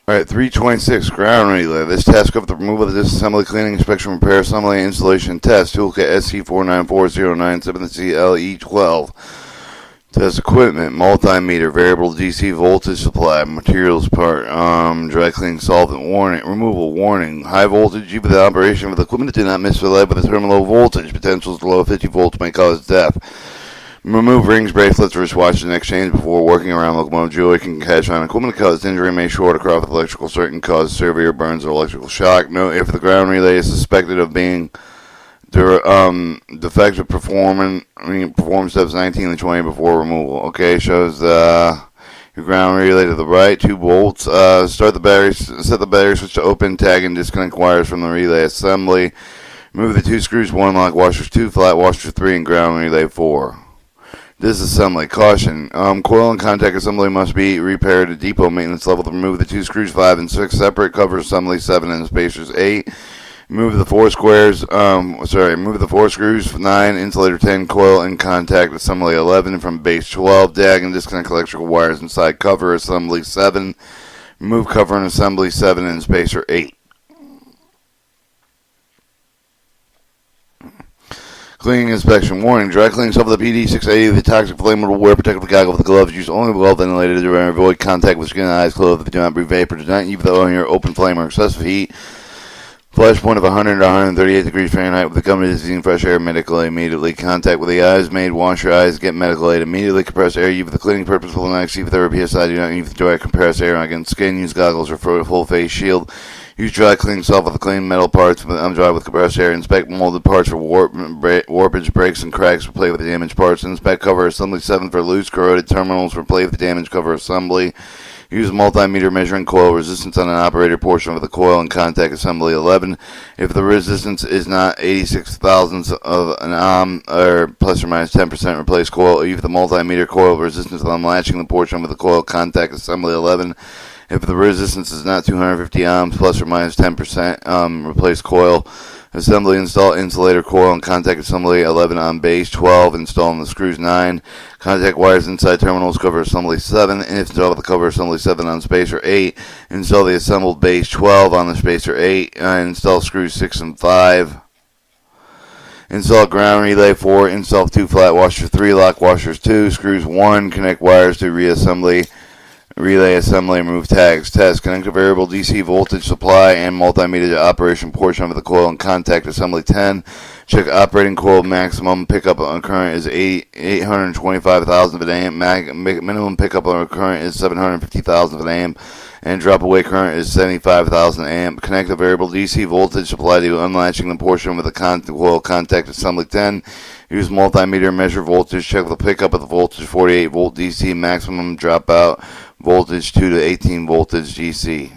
Alright, 326, ground relay. This task covers the removal of the disassembly, cleaning, inspection, repair, assembly, installation, test. Toolkit SC494097CLE12. Test equipment, multimeter, variable DC voltage supply, materials part, dry cleaning solvent, warning, removal, warning, high voltage due to the operation of the equipment do not misrelay with the terminal voltage. Potentials below 50 volts may cause death. Remove rings, bracelets, wristwatches, and exchange before working around locomotive jewelry can catch on equipment, cause injury, may short across with electrical circuit, cause severe burns or electrical shock. Note if the ground relay is suspected of being defective, perform steps 19 and 20 before removal. Okay, shows your ground relay to the right, 2 bolts. Set the battery switch to open, tag and disconnect wires from the relay assembly. Remove the 2 screws, 1 lock washers, 2 flat washers, 3 and ground relay 4. Disassembly. Caution. Coil and contact assembly must be repaired at depot maintenance level to remove the 2 screws 5 and 6. Separate cover assembly 7 and spacers 8. Remove the 4 screws 9, insulator 10, coil and contact assembly 11 from base 12. Tag and disconnect electrical wires inside cover assembly 7. Remove cover and assembly 7 and spacer 8. Cleaning inspection. Warning. Dry cleaning stuff with the PD-680, the toxic flammable wear protective goggle with the gloves used only well ventilated to avoid contact with skin and eyes, clothes if do not breathe vapor. Do not use the oil near open flame or excessive heat. Flash point of 100 to 138 degrees Fahrenheit with the company using fresh air medical aid immediately. Contact with the eyes made. Wash your eyes. Get medical aid immediately. Compress air. Use for the cleaning purpose will not exceed 30 psi. Do not use dry compressed air against skin. Use goggles or full face shield. Use dry cleaning soft with the clean metal parts dry with compressed air. Inspect molded parts for warpage, breaks, and cracks. Replay with the damaged parts. Inspect cover assembly 7 for loose corroded terminals. Replay with the damaged cover assembly. Use multimeter measuring coil resistance on an operator portion of the coil and contact assembly 11. If the resistance is not 86 thousandths of an ohm or plus or minus 10%, replace coil. Use the multimeter coil resistance on unlatching the portion of the coil contact assembly 11. If the resistance is not 250 ohms plus or minus 10%, replace coil. Assembly, install insulator coil and contact assembly 11 on base 12. Install on the screws 9. Contact wires inside terminals cover assembly 7. Install the cover assembly 7 on spacer 8. Install the assembled base 12 on the spacer 8. Install screws 6 and 5. Install ground relay 4. Install 2 flat washers 3. Lock washers 2. Screws 1. Connect wires to reassembly. Relay assembly and remove tags. Test. Connect a variable DC voltage supply and multimeter to operation portion of the coil and contact assembly 10. Check operating coil maximum pickup on current is 825,000 of an amp. Minimum pickup on current is 750,000 of an amp. And drop away current is 75,000 amp. Connect the variable DC voltage supply to unlatching the portion with the coil contact assembly 10. Use multimeter measure voltage. Check the pickup of the voltage 48 volt DC maximum dropout voltage 2 to 18 voltage DC.